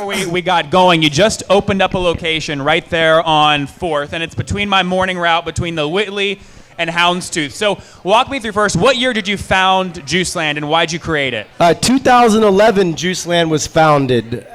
before we got going, you just opened up a location right there on 4th, and it's between my morning route between the Whitley and Houndstooth. So walk me through first, what year did you found JuiceLand and why'd you create it? 2011, JuiceLand was founded.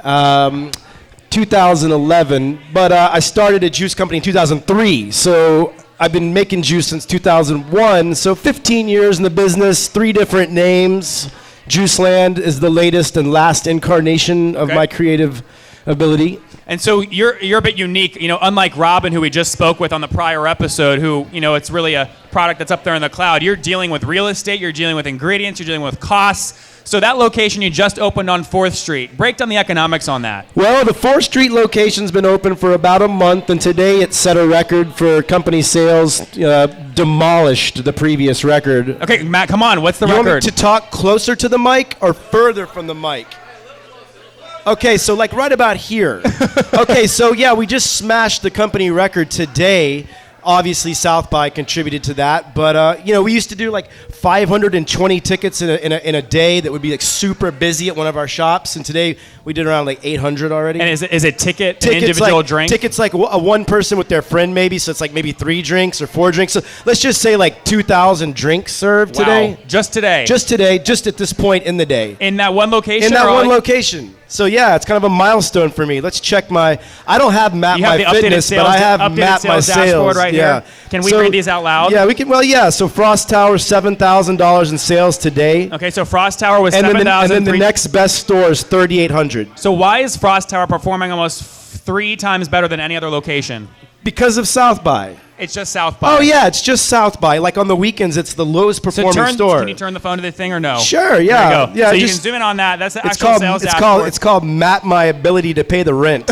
2011, but I started a juice company in 2003, so I've been making juice since 2001, so 15 years in the business, 3 different names. JuiceLand is the latest and last incarnation of my creative ability. And so you're a bit unique, unlike Robin, who we just spoke with on the prior episode, who, it's really a product that's up there in the cloud. You're dealing with real estate, you're dealing with ingredients, you're dealing with costs. So that location you just opened on 4th Street, break down the economics on that. Well, the 4th Street location's been open for about a month, and today it set a record for company sales, demolished the previous record. Okay, Matt, come on, what's the record? You want me to talk closer to the mic or further from the mic? Okay, so like right about here. Okay, so yeah, we just smashed the company record today. Obviously, South by contributed to that, but we used to do like 520 tickets in a day that would be like super busy at one of our shops, and today we did around like 800 already. And is it tickets an individual drink? Tickets like a one person with their friend maybe, so it's like maybe 3 drinks or 4 drinks. So let's just say like 2,000 drinks served today. Just today? Just today, just at this point in the day. In that one location? In that one location. So yeah, it's kind of a milestone for me. Let's check I don't have Map My Fitness, but I have Map My Sales. Right here. Can we read these out loud? Yeah, we can. Well, yeah. So Frost Tower, $7,000 in sales today. Okay, so Frost Tower was $7,000. And then the next best store is $3,800. So why is Frost Tower performing almost 3 times better than any other location? Because of South by. It's just South by. Oh yeah, it's just South by. Like on the weekends, it's the lowest performing store. Can you turn the phone to the thing or no? Sure, yeah. There you go. Yeah, so you can zoom in on that. That's the actual sales dashboard. It's called Map My Ability to Pay the Rent.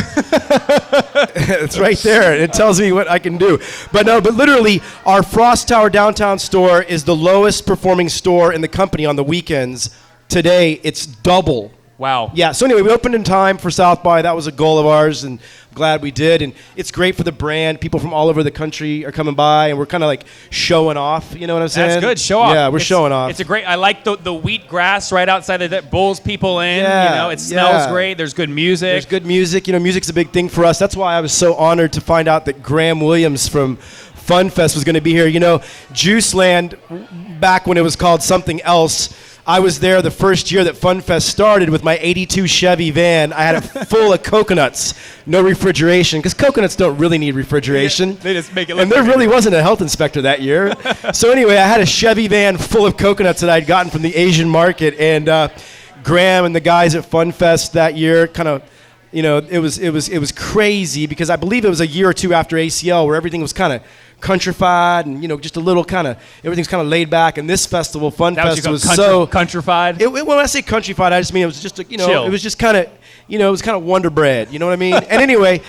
It's right there. It tells me what I can do. But literally, our Frost Tower downtown store is the lowest performing store in the company on the weekends. Today, it's double. Wow. Yeah, so anyway, we opened in time for South by. That was a goal of ours, and I'm glad we did. And it's great for the brand. People from all over the country are coming by, and we're kind of like showing off. You know what I'm saying? That's good. Show off. Yeah, we're showing off. It's a great. I like the wheat grass right outside that pulls people in. Yeah, it smells great. There's good music. There's good music. Music's a big thing for us. That's why I was so honored to find out that Graham Williams from Fun Fest was going to be here. JuiceLand, back when it was called something else, I was there the first year that Fun Fest started with my 82 Chevy van. I had it full of coconuts, no refrigeration, because coconuts don't really need refrigeration. Yeah, they just make it look And there really wasn't a health inspector that year. So anyway, I had a Chevy van full of coconuts that I'd gotten from the Asian market, and Graham and the guys at Fun Fest that year kind of, it was crazy, because I believe it was a year or two after ACL where everything was kind of countrified and just a little kind of everything's kind of laid back, and this festival, Fun Fest, was so countrified. When I say countrified, I just mean it was just Chill. It was just kind of it was kind of Wonder Bread, you know what I mean? And anyway,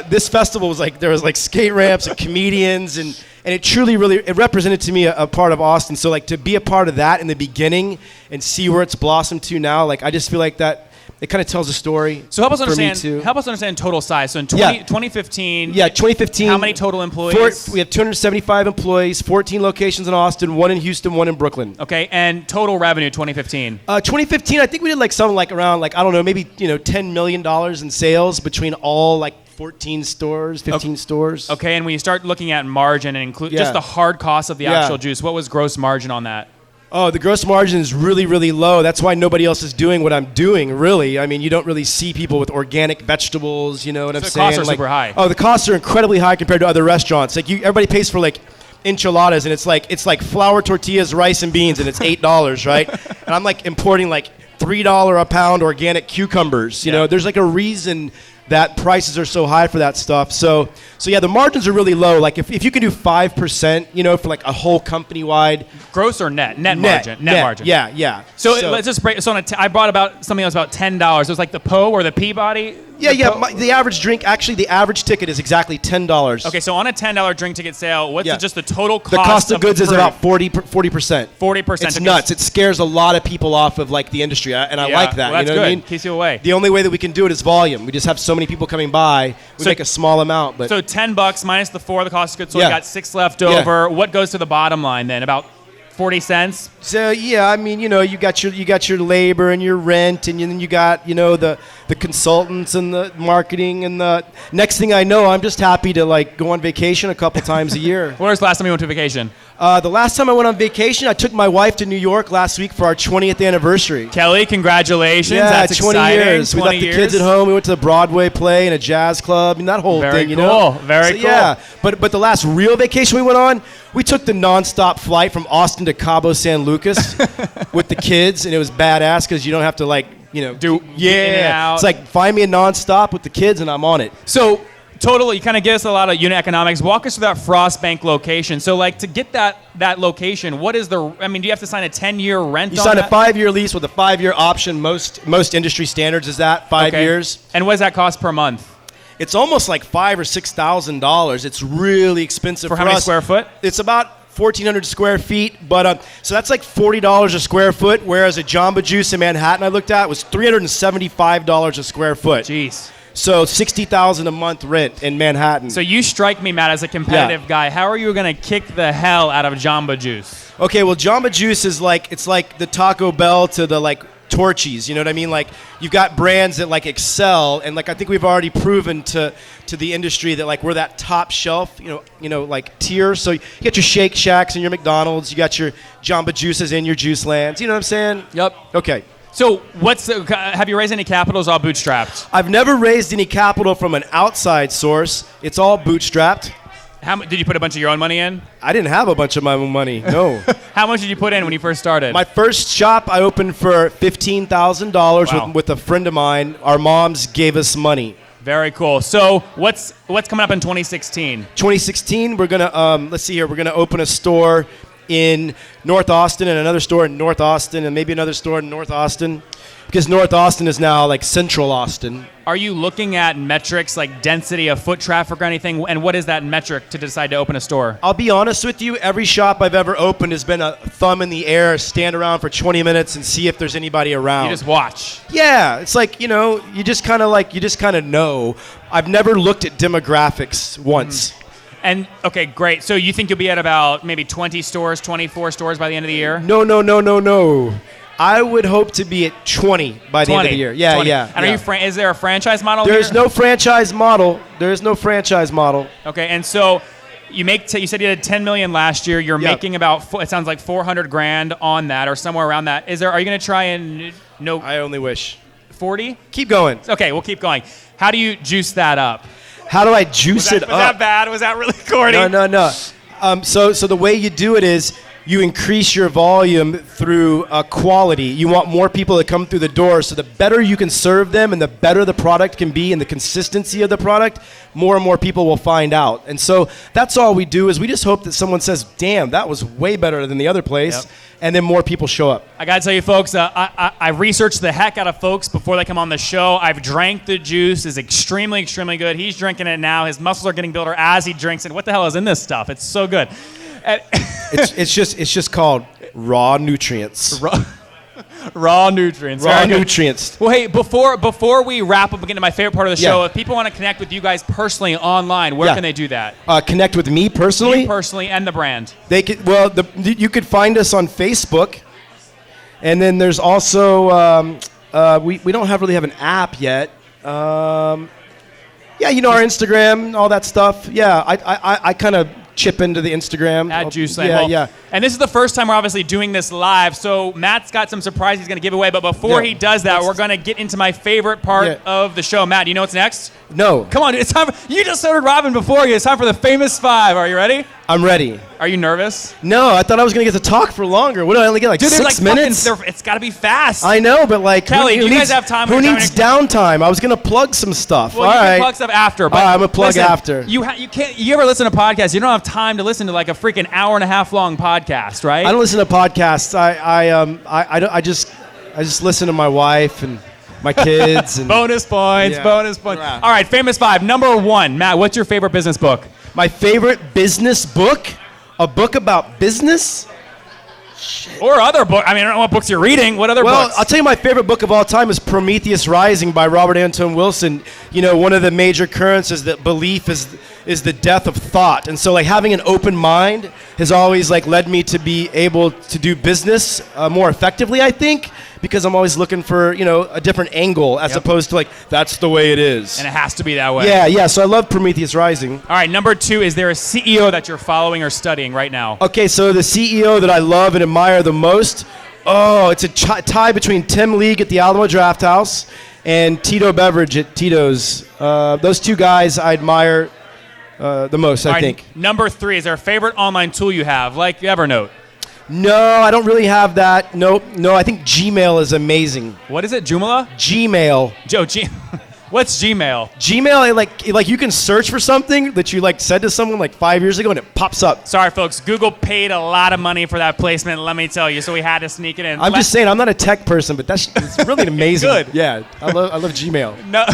this festival was like there was like skate ramps and comedians, and it truly really it represented to me a part of Austin. So like to be a part of that in the beginning and see where it's blossomed to now, like I just feel like that. It kind of tells a story. So help us understand total size. So in 2015. Yeah, 2015. How many total employees? We have 275 employees, 14 locations in Austin, 1 in Houston, 1 in Brooklyn. Okay, and total revenue 2015. 2015, I think we did maybe $10 million in sales between all like 14 stores, 15 stores. Okay, and when you start looking at margin and include just the hard cost of the actual juice, what was gross margin on that? Oh, the gross margin is really, really low. That's why nobody else is doing what I'm doing, really. I mean, you don't really see people with organic vegetables, you know what I'm saying? The costs are super high. Oh, the costs are incredibly high compared to other restaurants. Like everybody pays for like enchiladas, and it's like flour tortillas, rice, and beans, and it's $8, right? And I'm like importing like $3 a pound organic cucumbers. You know, there's like a reason that prices are so high for that stuff. So yeah, the margins are really low. Like if you can do 5%, for like a whole company-wide. Gross or net? Net margin. Net margin. Yeah. So let's just break. So I brought about something that was about $10. It was like the Poe or the Peabody. The average drink, actually, the average ticket is exactly $10. Okay, so on a $10 drink ticket sale, what's just the total cost? The cost of goods is about 40%. 40%. It's nuts. It scares a lot of people off of like the industry, and I like that. Well, that's you know what I good. mean? Keeps you away. The only way that we can do it is volume. We just have so many people coming by. We make a small amount, but so $10 minus the 4, the cost of goods sold. You got 6 left over. What goes to the bottom line then? About 40 cents. So yeah, I mean, you got your labor and your rent, and then you got the the consultants and the marketing and the next thing I know, I'm just happy to like go on vacation a couple times a year. Where's the last time you went to vacation? The last time I went on vacation, I took my wife to New York last week for our 20th anniversary. Kelly, congratulations. Yeah, That's 20 exciting. years. We left the kids at home. We went to the Broadway play and a jazz club and that whole Very thing, you cool. know? Very cool. Yeah, but the last real vacation we went on, we took the nonstop flight from Austin to Cabo San Lucas with the kids, and it was badass because you don't have to like, you know, Do in and out. It's like find me a nonstop with the kids and I'm on it. So, totally, you kind of give us a lot of unit economics. Walk us through that Frost Bank location. So, like, to get that location, what is the? I mean, do you have to sign a 10-year rent? You on sign that? a 5-year lease with a 5-year option. Most industry standards is that 5 years. And what does that cost per month? It's almost like $5,000 or $6,000. It's really expensive For how many square foot? It's about 1,400 square feet, but so that's like $40 a square foot. Whereas a Jamba Juice in Manhattan I looked at was $375 a square foot. Jeez. So $60,000 a month rent in Manhattan. So you strike me, Matt, as a competitive guy. How are you going to kick the hell out of Jamba Juice? Okay, well, Jamba Juice is like it's like the Taco Bell to the like Torchies. You know what I mean? Like you've got brands that like excel, and like I think we've already proven to the industry that like we're that top shelf, you know, like tier. So you got your Shake Shacks and your McDonald's, you got your Jamba Juices and your JuiceLands. You know what I'm saying? Yep. Okay. So have you raised any capital? Is all bootstrapped? I've never raised any capital from an outside source. It's all bootstrapped. Did you put a bunch of your own money in? I didn't have a bunch of my own money. No. How much did you put in when you first started? My first shop I opened for $15,000 Wow. with a friend of mine. Our moms gave us money. Very cool. So what's coming up in 2016? 2016, we're gonna let's see here. We're gonna open a store in North Austin and another store in North Austin and maybe another store in North Austin, because North Austin is now like Central Austin. Are you looking at metrics like density of foot traffic or anything? And what is that metric to decide to open a store? I'll be honest with you. Every shop I've ever opened has been a thumb in the air, stand around for 20 minutes and see if there's anybody around. You just watch. Yeah, it's like, you know, you just kind of know. I've never looked at demographics once. And, okay, great. So you think you'll be at about maybe 20 stores, 24 stores by the end of the year? No. I would hope to be at 20 by the end of the year. Yeah, 20. yeah. And yeah. is there a franchise model There's here? no franchise model. There is no franchise model. Okay, and so you said you did 10 million last year. You're making about, it sounds like 400 grand on that or somewhere around that. Are you going to try and, I only wish. 40? Keep going. Okay, we'll keep going. How do you juice that up? How do I juice it up? Was that bad? Was that really corny? No. So the way you do it is you increase your volume through quality. You want more people to come through the door, so the better you can serve them and the better the product can be and the consistency of the product, more and more people will find out. And so that's all we do is we just hope that someone says, damn, that was way better than the other place. Yep. And then more people show up. I got to tell you, folks, I researched the heck out of folks before they come on the show. I've drank the juice. It's extremely, extremely good. He's drinking it now. His muscles are getting builder as he drinks it. What the hell is in this stuff? It's so good. It's just called raw nutrients. Raw nutrients. Raw nutrients. Well, hey, before we wrap up and get into my favorite part of the show, Yeah. if people want to connect with you guys personally online, where Yeah. can they do that? Connect with me personally. You personally and the brand. They could. Well, you could find us on Facebook, and then there's also we don't really have an app yet. Yeah, you know, our Instagram, all that stuff. Yeah, I kind of chip into the Instagram. At JuiceLand. Yeah, Well, yeah. And this is the first time we're obviously doing this live, so Matt's got some surprise he's going to give away. But before Yeah. he does that, we're going to get into my favorite part Yeah. of the show. Matt, do you know what's next? No, Come on, it's time. You just started Robin before you. It's time for the famous five. Are you ready? I'm ready. Are you nervous? No, I thought I was gonna get to talk for longer. What do I only get, like Dude, there's 6 like minutes? It's got to be fast. I know, but like, Kelly, who do you guys needs- have time Who when you're needs downtime? I was gonna plug some stuff. Well, All you right. can plug stuff after. But All right, I'm gonna plug listen, after. You can't. You ever listen to podcasts? You don't have time to listen to like a freaking hour and a half long podcast, right? I don't listen to podcasts. I just listen to my wife and my kids. And Bonus points. Yeah. Bonus points. Yeah. All right, famous five. Number one, Matt. What's your favorite business book? my favorite business book, a book about business. Or other book. I mean, I don't know what books you're reading. What other Well, books? I'll tell you my favorite book of all time is Prometheus Rising by Robert Anton Wilson. You know, one of the major currents is that belief is is the death of thought. And so like having an open mind has always like led me to be able to do business more effectively, I think, because I'm always looking for, you know, a different angle as opposed to like, that's the way it is. And it has to be that way. Yeah. So I love Prometheus Rising. All right, number 2, is there a CEO that you're following or studying right now? Okay, so the CEO that I love and admire the most, it's a tie between Tim League at the Alamo Draft House and Tito Beveridge at Tito's. Those two guys I admire the most, I think. Number 3, is there a favorite online tool you have, like Evernote? No, I don't really have that. Nope. No, I think Gmail is amazing. What is it, Joomla? Gmail. What's Gmail? Gmail, like you can search for something that you like said to someone like 5 years ago and it pops up. Sorry, folks. Google paid a lot of money for that placement, let me tell you, so we had to sneak it in. I'm just saying, I'm not a tech person, but it's really amazing. Good. Yeah, I love Gmail. No.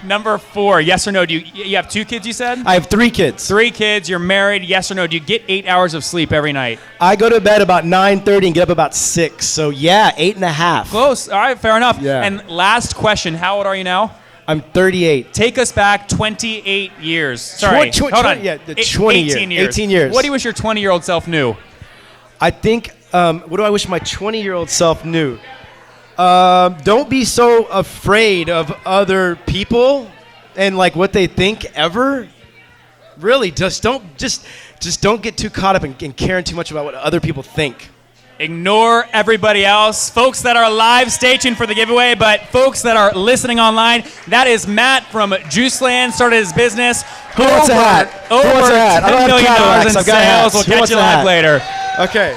Number 4, yes or no? Do you have 2 kids, you said? I have 3 kids. 3 kids, you're married, yes or no? Do you get 8 hours of sleep every night? I go to bed about 9:30 and get up about 6. So yeah, 8.5. Close. All right, fair enough. Yeah. And last question, how old are you now? I'm 38. Take us back 28 years. Sorry, hold on. Yeah, 20 years. 18 years. What do you wish your 20-year-old self knew? I think, what do I wish my 20-year-old self knew? Don't be so afraid of other people and like what they think ever. Really, just don't get too caught up in caring too much about what other people think. Ignore everybody else. Folks that are live, stay tuned for the giveaway, but folks that are listening online, that is Matt from JuiceLand, started his business. Who wants a hat? Over Who wants a hat? I don't $10 have million Cadillacs, in I've got hats. sales. We'll Who catch wants you a live hat? later. Okay.